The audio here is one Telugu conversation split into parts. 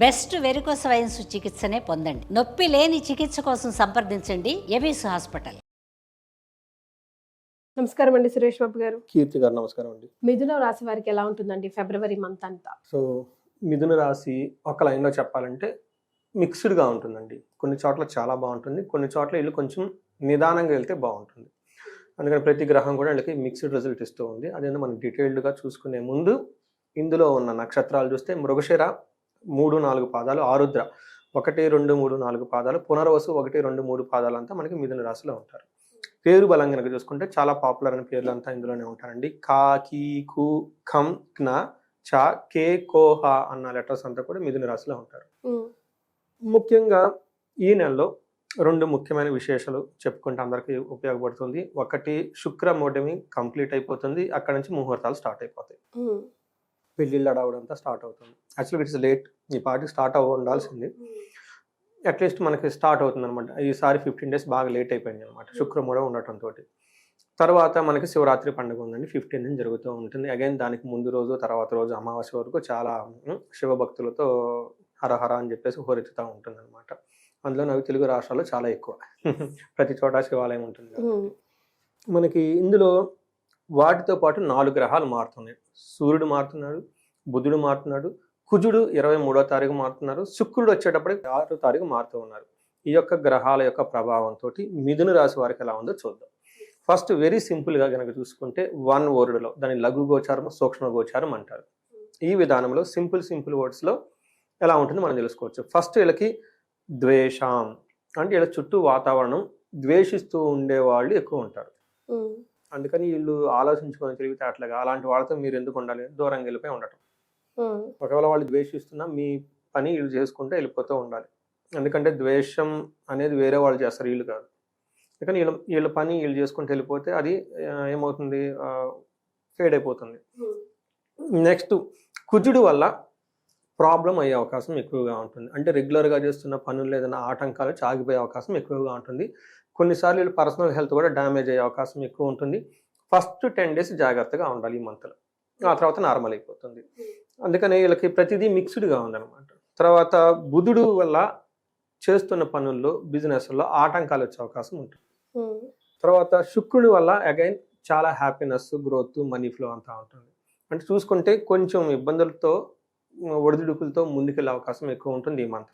బెస్ట్ వెరికోస్ వెయిన్స్ చికిత్సనే పొందండి. నొప్పి లేని చికిత్స కోసం సంప్రదించండి ఎబిస్ హాస్పిటల్. నమస్కారం అండి సురేష్ బాబు గారు. కీర్తి గారు నమస్కారం అండి. మిథున రాశి వారికి ఎలా ఉంటుందండి ఫిబ్రవరి మంత్ అంతా? సో మిథున రాశి ఒక లైన్లో చెప్పాలంటే మిక్స్డ్గా ఉంటుందండి. కొన్ని చోట్ల చాలా బాగుంటుంది, కొన్ని చోట్ల వీళ్ళు కొంచెం నిదానంగా వెళ్తే బాగుంటుంది. అందుకని ప్రతి గ్రహం కూడా వీళ్ళకి మిక్స్డ్ రిజల్ట్ ఇస్తూ ఉంది. అదేందో మనం డీటెయిల్డ్గా చూసుకునే ముందు ఇందులో ఉన్న నక్షత్రాలు చూస్తే మృగశిర 3-4 పాదాలు, ఆరుద్ర 1-2-3-4 పాదాలు, పునర్వసు 1-2-3 పాదాలు అంతా మనకి మిథున రాశిలో ఉంటారు. పేరు బలం కనుక చూసుకుంటే చాలా పాపులర్ అయిన పేర్లు అంతా ఇందులోనే ఉంటారండి. కా, కీ, కు, ఖం, క్న, చ, కే, కోహ అన్న లెటర్స్ అంతా కూడా మిథున రాశిలో ఉంటారు. ముఖ్యంగా ఈ నెలలో 2 ముఖ్యమైన విశేషాలు చెప్పుకుంటే అందరికీ ఉపయోగపడుతుంది. ఒకటి, శుక్ర మోడమి కంప్లీట్ అయిపోతుంది, అక్కడ నుంచి ముహూర్తాలు స్టార్ట్ అయిపోతాయి. పెళ్ళిళ్ళు అడవడంతా స్టార్ట్ అవుతుంది. యాక్చువల్గా ఇట్స్ లేట్, ఈ పార్టీ స్టార్ట్ ఉండాల్సింది. అట్లీస్ట్ మనకి స్టార్ట్ అవుతుంది అనమాట. ఈసారి 15 days బాగా లేట్ అయిపోయింది అనమాట, శుక్రమూఢం ఉండటంతో. తర్వాత మనకి శివరాత్రి పండుగ ఉందండి, 15 జరుగుతూ ఉంటుంది. అగైన్ దానికి ముందు రోజు తర్వాత రోజు అమావాస్య వరకు చాలా శివభక్తులతో హరహర అని చెప్పేసి హోరెత్తుతూ ఉంటుంది అనమాట. అందులో నవి తెలుగు రాష్ట్రాల్లో చాలా ఎక్కువ, ప్రతి చోట శివాలయం ఉంటుంది. మనకి ఇందులో వాటితో పాటు 4 గ్రహాలు మారుతున్నాయి. సూర్యుడు మారుతున్నాడు, బుధుడు మారుతున్నాడు, కుజుడు 23వ తారీఖు మారుతున్నారు, శుక్రుడు వచ్చేటప్పటికి 6వ తారీఖు మారుతూ ఉన్నారు. ఈ యొక్క గ్రహాల యొక్క ప్రభావంతో మిథున రాశి వారికి ఎలా ఉందో చూద్దాం. ఫస్ట్ వెరీ సింపుల్గా కనుక చూసుకుంటే 1 వర్డ్లో దాని లఘు గోచారం, సూక్ష్మ గోచారం అంటారు. ఈ విధానంలో సింపుల్ వర్డ్స్లో ఎలా ఉంటుందో మనం తెలుసుకోవచ్చు. ఫస్ట్ వీళ్ళకి ద్వేషం అంటే వీళ్ళ చుట్టూ వాతావరణం ద్వేషిస్తూ ఉండేవాళ్ళు ఎక్కువ ఉంటారు. అందుకని వీళ్ళు ఆలోచించుకొని తెలివితేటలుగా అలాంటి వాళ్ళతో మీరు ఎందుకు ఉండాలి, దూరంగా వెళ్ళిపోయి ఉండటం. ఒకవేళ వాళ్ళు ద్వేషిస్తున్నా మీ పని వీళ్ళు చేసుకుంటే వెళ్ళిపోతూ ఉండాలి. ఎందుకంటే ద్వేషం అనేది వేరే వాళ్ళు చేస్తారు, వీళ్ళు కాదు. అందుకని వీళ్ళ పని వీళ్ళు చేసుకుంటూ వెళ్ళిపోతే అది ఏమవుతుంది, ఫేడ్ అయిపోతుంది. నెక్స్ట్, కుజుడు వల్ల ప్రాబ్లం అయ్యే అవకాశం ఎక్కువగా ఉంటుంది. అంటే రెగ్యులర్గా చేస్తున్న పనులు ఏదైనా ఆటంకాలు ఆగిపోయే అవకాశం ఎక్కువగా ఉంటుంది. కొన్నిసార్లు వీళ్ళు పర్సనల్ హెల్త్ కూడా డ్యామేజ్ అయ్యే అవకాశం ఎక్కువ ఉంటుంది. ఫస్ట్ 10 days జాగ్రత్తగా ఉండాలి ఈ మంత్లో, ఆ తర్వాత నార్మల్ అయిపోతుంది. అందుకని వీళ్ళకి ప్రతిదీ మిక్స్డ్గా ఉందన్నమాట. తర్వాత బుధుడు వల్ల చేస్తున్న పనుల్లో, బిజినెస్లో ఆటంకాలు వచ్చే అవకాశం ఉంటుంది. తర్వాత శుక్రుడి వల్ల అగైన్ చాలా హ్యాపీనెస్, గ్రోత్, మనీ ఫ్లో అంతా ఉంటుంది. అంటే చూసుకుంటే కొంచెం ఇబ్బందులతో, ఒడిదుడుకులతో ముందుకెళ్ళే అవకాశం ఎక్కువ ఉంటుంది ఈ మంత్.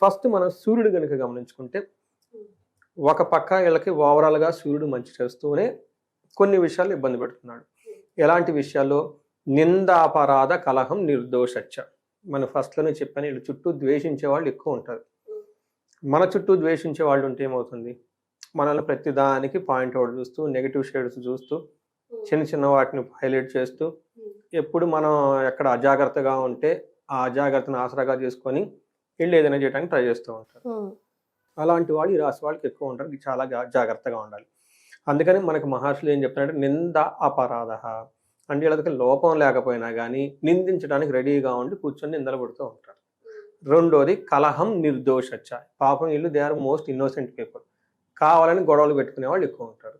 ఫస్ట్ మనం సూర్యుడు కనుక గమనించుకుంటే ఒక పక్క వీళ్ళకి ఓవరాల్గా సూర్యుడు మంచి చేస్తూనే కొన్ని విషయాలు ఇబ్బంది పెడుతున్నాడు. ఎలాంటి విషయాల్లో, నిందాపరాధ కలహం నిర్దోషచ్చ. మన ఫస్ట్లోనే చెప్పాను, వీళ్ళు చుట్టూ ద్వేషించే వాళ్ళు ఎక్కువ ఉంటారు. మన చుట్టూ ద్వేషించే వాళ్ళు ఉంటే ఏమవుతుంది, మనల్ని ప్రతిదానికి పాయింట్ అవుట్ చూస్తూ, నెగిటివ్ షేడ్స్ చూస్తూ, చిన్న వాటిని హైలైట్ చేస్తూ, ఎప్పుడు మనం ఎక్కడ అజాగ్రత్తగా ఉంటే ఆ అజాగ్రత్తను ఆసరాగా చేసుకొని వీళ్ళు ఏదైనా చేయడానికి ట్రై చేస్తూ ఉంటారు. అలాంటి వాళ్ళు ఈ రాశి వాళ్ళకి ఎక్కువ ఉంటారు, చాలా జాగ్రత్తగా ఉండాలి. అందుకని మనకు మహర్షులు ఏం చెప్తున్నారంటే నింద అపరాధ అంటే వీళ్ళకి లోపం లేకపోయినా కానీ నిందించడానికి రెడీగా ఉండి కూర్చొని నిందలు పడుతూ ఉంటారు. రెండోది, కలహం నిర్దోషచ్చ. పాపం వీళ్ళు they are most innocent people, కావాలని గొడవలు పెట్టుకునే వాళ్ళు ఎక్కువ ఉంటారు.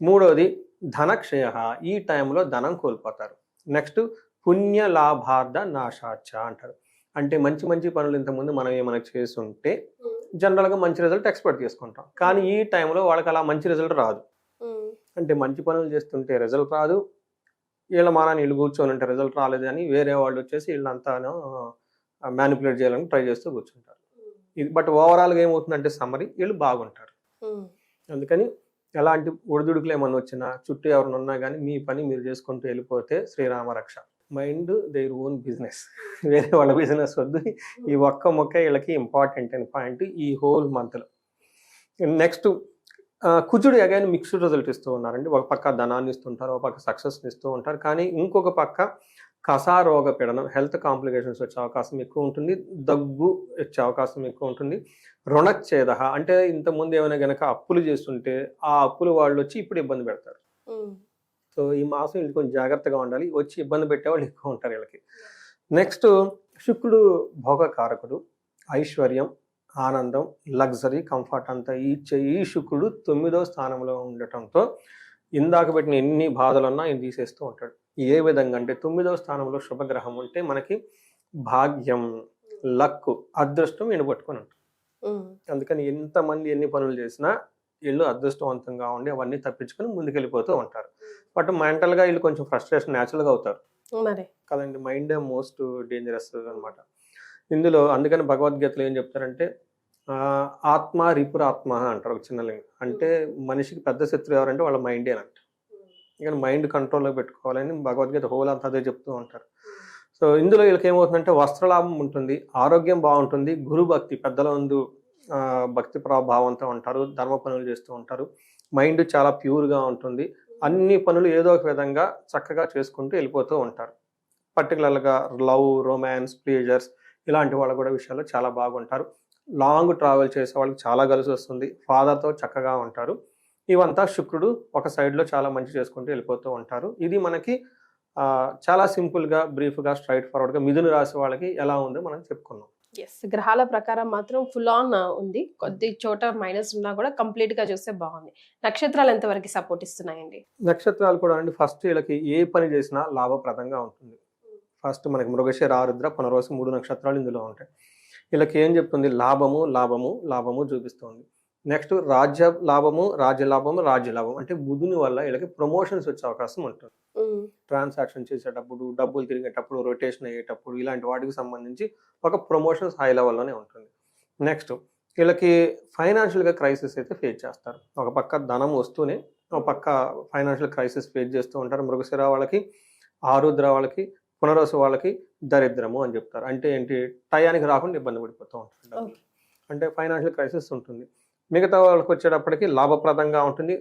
మూడోది, ధనక్షయ. ఈ టైంలో ధనం కోల్పోతారు. నెక్స్ట్, పుణ్య లాభార్థ నాశాచ అంటారు. అంటే మంచి పనులు ఇంతకుముందు మనం ఏమైనా చేస్తుంటే జనరల్గా మంచి రిజల్ట్ ఎక్స్పెక్ట్ చేసుకుంటాం, కానీ ఈ టైంలో వాళ్ళకి అలా మంచి రిజల్ట్ రాదు. అంటే మంచి పనులు చేస్తుంటే రిజల్ట్ రాదు, వీళ్ళ మానాన్ని వీళ్ళు కూర్చొని ఉంటే రిజల్ట్ రాలేదు అని వేరే వాళ్ళు వచ్చేసి వీళ్ళంతాను మ్యానిపులేట్ చేయాలని ట్రై చేస్తూ కూర్చుంటారు. ఇది బట్ ఓవరాల్గా ఏమవుతుందంటే సమ్మరీ వీళ్ళు బాగుంటారు. అందుకని ఎలాంటి ఒడిదుడుకులు ఏమన్నా వచ్చినా, చుట్టూ ఎవరైనా ఉన్నా కానీ మీ పని మీరు చేసుకుంటూ వెళ్ళిపోతే శ్రీరామ రక్ష. మైండ్ దేర్ ఓన్ బిజినెస్, వేరే వాళ్ళ బిజినెస్ వద్దు. ఈ ఒక్క మొక్క వీళ్ళకి ఇంపార్టెంట్ అయిన పాయింట్ ఈ హోల్ మంత్లో. నెక్స్ట్, కుజుడు అగైన్ మిక్స్డ్ రిజల్ట్ ఇస్తూ ఉన్నారండి. ఒక పక్క ధనాన్ని ఇస్తుంటారు, ఒక పక్క సక్సెస్ని ఇస్తూ ఉంటారు, కానీ ఇంకొక పక్క కసారోగ పీడనం, హెల్త్ కాంప్లికేషన్స్ వచ్చే అవకాశం ఎక్కువ ఉంటుంది, దగ్గు వచ్చే అవకాశం ఎక్కువ ఉంటుంది. రుణచ్ఛేద అంటే ఇంతకుముందు ఏమైనా కనుక అప్పులు చేస్తుంటే ఆ అప్పులు వాళ్ళు వచ్చి ఇప్పుడు ఇబ్బంది పెడతారు. సో ఈ మాసం వీళ్ళు కొంచెం జాగ్రత్తగా ఉండాలి, వచ్చి ఇబ్బంది పెట్టేవాళ్ళు ఎక్కువ ఉంటారు వీళ్ళకి. నెక్స్ట్, శుక్రుడు భోగకారకుడు, ఐశ్వర్యం, ఆనందం, లగ్జరీ, కంఫర్ట్ అంతా ఈ శుక్రుడు 9వ స్థానంలో ఉండటంతో ఇందాక పెట్టిన ఎన్ని బాధలున్నా ఆయన తీసేస్తూ ఉంటాడు. ఏ విధంగా అంటే 9వ స్థానంలో శుభగ్రహం ఉంటే మనకి భాగ్యం, లక్, అదృష్టం ఈయన పట్టుకొని ఉంటుంది. అందుకని ఎంతమంది ఎన్ని పనులు చేసినా వీళ్ళు అదృష్టవంతంగా ఉండి అవన్నీ తప్పించుకొని ముందుకెళ్ళిపోతూ ఉంటారు. బట్ మెంటల్గా వీళ్ళు కొంచెం ఫ్రస్ట్రేషన్ న్యాచురల్గా అవుతారు మరి కదండి. మైండ్ మోస్ట్ డేంజరస్ అనమాట ఇందులో. అందుకని భగవద్గీతలో ఏం చెప్తారంటే ఆత్మ రిపురాత్మ అంటారు ఒక చిన్న లింగం. అంటే మనిషికి పెద్ద శత్రువు ఎవరంటే వాళ్ళ మైండే అంట. ఇంకా మైండ్ కంట్రోల్లో పెట్టుకోవాలని భగవద్గీత హోల్ అంతా అదే చెప్తూ ఉంటారు. సో ఇందులో వీళ్ళకి ఏమవుతుందంటే వస్త్రలాభం ఉంటుంది, ఆరోగ్యం బాగుంటుంది, గురు భక్తి, పెద్దల ముందు భక్తి ప్రభావంతో ఉంటారు, ధర్మ పనులు చేస్తూ ఉంటారు, మైండ్ చాలా ప్యూర్గా ఉంటుంది, అన్ని పనులు ఏదో ఒక విధంగా చక్కగా చేసుకుంటూ వెళ్ళిపోతూ ఉంటారు. పర్టికులర్గా లవ్, రొమాన్స్, ప్లేజర్స్ ఇలాంటి వాళ్ళు కూడా విషయాల్లో చాలా బాగుంటారు. లాంగ్ ట్రావెల్ చేసే వాళ్ళకి చాలా కలిసి వస్తుంది, ఫాదర్తో చక్కగా ఉంటారు. ఇవంతా శుక్రుడు ఒక సైడ్లో చాలా మంచి చేసుకుంటూ వెళ్ళిపోతూ ఉంటారు. ఇది మనకి చాలా సింపుల్గా, బ్రీఫ్గా, స్ట్రైట్ ఫార్వర్డ్గా మిథున రాశి వాళ్ళకి ఎలా ఉందో మనం చెప్పుకున్నాం. ఎస్, గ్రహాల ప్రకారం మాత్రం ఫుల్ ఆన్ ఉంది, కొద్ది చోట మైనస్ ఉన్నా కూడా కంప్లీట్ గా చూస్తే బాగుంది. నక్షత్రాలు ఎంతవరకు సపోర్ట్ ఇస్తున్నాయండి? నక్షత్రాలు కూడా అండి ఫస్ట్ వీళ్ళకి ఏ పని చేసినా లాభప్రదంగా ఉంటుంది. ఫస్ట్ మనకి మృగశిర, ఆరుద్ర, పునర్వసు 3 నక్షత్రాలు ఇందులో ఉంటాయి. వీళ్ళకి ఏం చెప్తుంది? లాభము లాభము లాభము చూపిస్తుంది. నెక్స్ట్ రాజ్య లాభము రాజ్య లాభము రాజ్య లాభం అంటే బుధుని వల్ల వీళ్ళకి ప్రమోషన్స్ వచ్చే అవకాశం ఉంటుంది. ట్రాన్సాక్షన్ చేసేటప్పుడు, డబ్బులు తిరిగేటప్పుడు, రొటేషన్ అయ్యేటప్పుడు ఇలాంటి వాటికి సంబంధించి ఒక ప్రమోషన్స్ హై లెవెల్లోనే ఉంటుంది. నెక్స్ట్ వీళ్ళకి ఫైనాన్షియల్గా క్రైసిస్ అయితే ఫేస్ చేస్తారు. ఒక పక్క ధనం వస్తూనే ఒక పక్క ఫైనాన్షియల్ క్రైసిస్ ఫేస్ చేస్తూ ఉంటారు. మృగశిర వాళ్ళకి, ఆరుద్ర వాళ్ళకి, పునర్వసు వాళ్ళకి దరిద్రము అని చెప్తారు. అంటే ఏంటి? టయానికి రాకుండా ఇబ్బంది పడిపోతూ ఉంటారు. అంటే ఫైనాన్షియల్ క్రైసిస్ ఉంటుంది. మిగతా వాళ్ళకి వచ్చేటప్పటికి లాభప్రదంగా ఉంటుంది.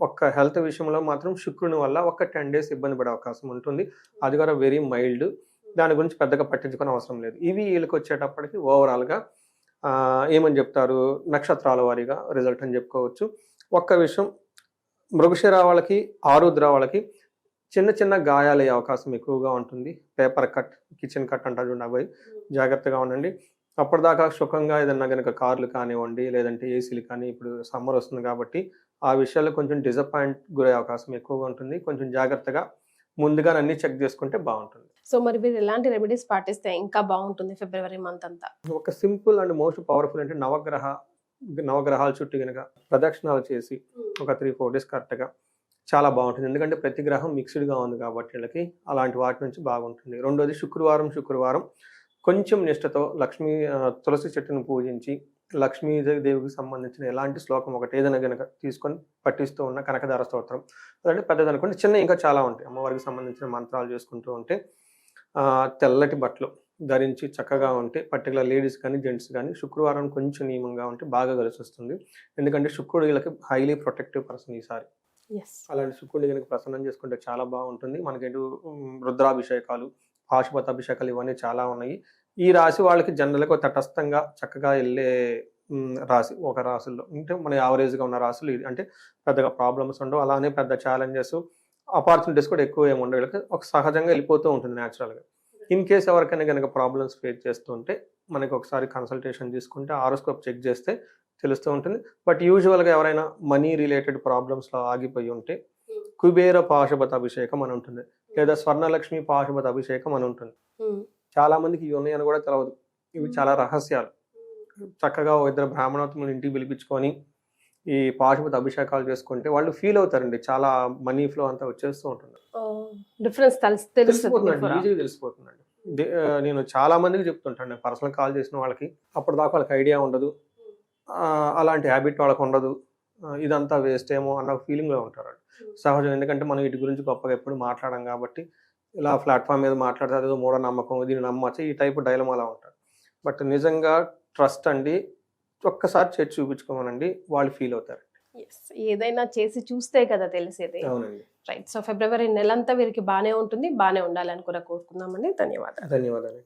ఒక్క హెల్త్ విషయంలో మాత్రం శుక్రుని వల్ల ఒక 10 days ఇబ్బంది పడే అవకాశం ఉంటుంది. అది కూడా వెరీ మైల్డ్, దాని గురించి పెద్దగా పట్టించుకునే అవసరం లేదు. ఇవి వీళ్ళకి వచ్చేటప్పటికి ఓవరాల్గా ఏమని చెప్తారు? నక్షత్రాల వారీగా రిజల్ట్ అని చెప్పుకోవచ్చు. ఒక్క విషయం, మృగశిర వాళ్ళకి, ఆరుద్ర వాళ్ళకి చిన్న చిన్న గాయాలయ్యే అవకాశం ఎక్కువగా ఉంటుంది. పేపర్ కట్, కిచెన్ కట్ అంటారు చూడండి, అవి జాగ్రత్తగా ఉండండి. అప్పటిదాకా సుఖంగా ఏదన్నా కనుక కార్లు కానివ్వండి, లేదంటే ఏసీలు కానీ, ఇప్పుడు సమ్మర్ వస్తుంది కాబట్టి ఆ విషయాల్లో కొంచెం డిసప్పాయింట్ గురయ్యే అవకాశం ఎక్కువగా ఉంటుంది. కొంచెం జాగ్రత్తగా ముందుగా అన్ని చెక్ చేసుకుంటే బాగుంటుంది. సో మరి మీరు ఎలాంటి రెమెడీస్ పాటిస్తే ఇంకా బాగుంటుంది ఫిబ్రవరి మంత్ అంతా? ఒక సింపుల్ అండ్ మోస్ట్ పవర్ఫుల్ అంటే నవగ్రహాల చుట్టూ కనుక ప్రదక్షిణాలు చేసి ఒక 3-4 days కరెక్ట్గా చాలా బాగుంటుంది. ఎందుకంటే ప్రతి గ్రహం మిక్స్డ్గా ఉంది కాబట్టి వీళ్ళకి అలాంటి వాటి నుంచి బాగుంటుంది. రెండోది శుక్రవారం కొంచెం నిష్టతో తులసి చెట్టును పూజించి లక్ష్మీదేవికి సంబంధించిన ఎలాంటి శ్లోకం ఒకటి ఏదైనా కనుక తీసుకొని పఠిస్తూ ఉన్న కనకదార స్తోత్రం, అదంటే పెద్దది అనుకోండి, చిన్న ఇంకా చాలా ఉంటాయి. అమ్మవారికి సంబంధించిన మంత్రాలు చేసుకుంటూ ఉంటే తెల్లటి బట్టలు ధరించి చక్కగా ఉంటే, పర్టికులర్ లేడీస్ కానీ జెంట్స్ కానీ శుక్రవారం కొంచెం నియమంగా ఉంటే బాగా కలిసి వస్తుంది. ఎందుకంటే శుక్రుడు వీళ్ళకి హైలీ ప్రొటెక్టివ్ పర్సన్ ఈసారి. అలాంటి శుక్రుడిని కనుక ప్రసన్నం చేసుకుంటే చాలా బాగుంటుంది. మనకి రుద్రాభిషేకాలు, పాశుపతాభిషేకాలు ఇవన్నీ చాలా ఉన్నాయి. ఈ రాశి వాళ్ళకి జనరల్గా తటస్థంగా చక్కగా వెళ్ళే రాశి ఒక రాశుల్లో అంటే మన యావరేజ్గా ఉన్న రాశులు ఇది. అంటే పెద్దగా ప్రాబ్లమ్స్ ఉండవు, అలానే పెద్ద ఛాలెంజెస్, ఆపర్చునిటీస్ కూడా ఎక్కువ ఏమి ఉండవు. వీళ్ళకి ఒక సహజంగా వెళ్ళిపోతూ ఉంటుంది న్యాచురల్గా. ఇన్ కేస్ ఎవరికైనా కనుక ప్రాబ్లమ్స్ ఫేస్ చేస్తుంటే మనకి ఒకసారి కన్సల్టేషన్ తీసుకుంటే హారోస్కోప్ చెక్ చేస్తే తెలుస్తూ ఉంటుంది. బట్ యూజువల్గా ఎవరైనా మనీ రిలేటెడ్ ప్రాబ్లమ్స్లో ఆగిపోయి ఉంటే కుబేర పాశుపత అభిషేకం అని ఉంటుంది, లేదా స్వర్ణలక్ష్మి పాశుపత అభిషేకం అని ఉంటుంది. చాలా మందికి ఇవి ఉన్నాయని కూడా తెలియదు. ఇవి చాలా రహస్యాలు. చక్కగా ఇద్దరు బ్రాహ్మణోత్తములు ఇంటికి పిలిపించుకొని ఈ పాశుపత అభిషేకాలు చేసుకుంటే వాళ్ళు ఫీల్ అవుతారండి. చాలా మనీ ఫ్లో అంతా వచ్చేస్తూ ఉంటుంది. డిఫరెన్స్ తెలిసిపోతుందండి, ఈజీగా తెలిసిపోతుందండి. నేను చాలా మందికి చెప్తుంటాను, పర్సనల్ కాల్ చేసిన వాళ్ళకి అప్పటిదాకా వాళ్ళకి ఐడియా ఉండదు, అలాంటి హ్యాబిట్ వాళ్ళకి ఉండదు, ఇదంతా వేస్ట్ ఏమో అన్న ఫీలింగ్లో ఉంటారు. సహజం, ఎందుకంటే మనం వీటి గురించి గొప్పగా ఎప్పుడు మాట్లాడడం కాబట్టి. ఇలా ప్లాట్ఫామ్ మీద మాట్లాడితే అదేదో మూఢనమ్మకం, దీన్ని నమ్మచ్చు, ఈ టైపు డైలమాలా ఉంటారు. బట్ నిజంగా ట్రస్ట్ అండి, ఒక్కసారి చేసి చూపించుకోమనండి, వాళ్ళు ఫీల్ అవుతారు. ఏదైనా చేసి చూస్తే కదా తెలిసేది. అవునండి. రైట్. సో ఫిబ్రవరి నెలంతా వీరికి బాగానే ఉంటుంది, బాగానే ఉండాలని కూడా కోరుకుందామండి. ధన్యవాదాలు. ధన్యవాదాలు.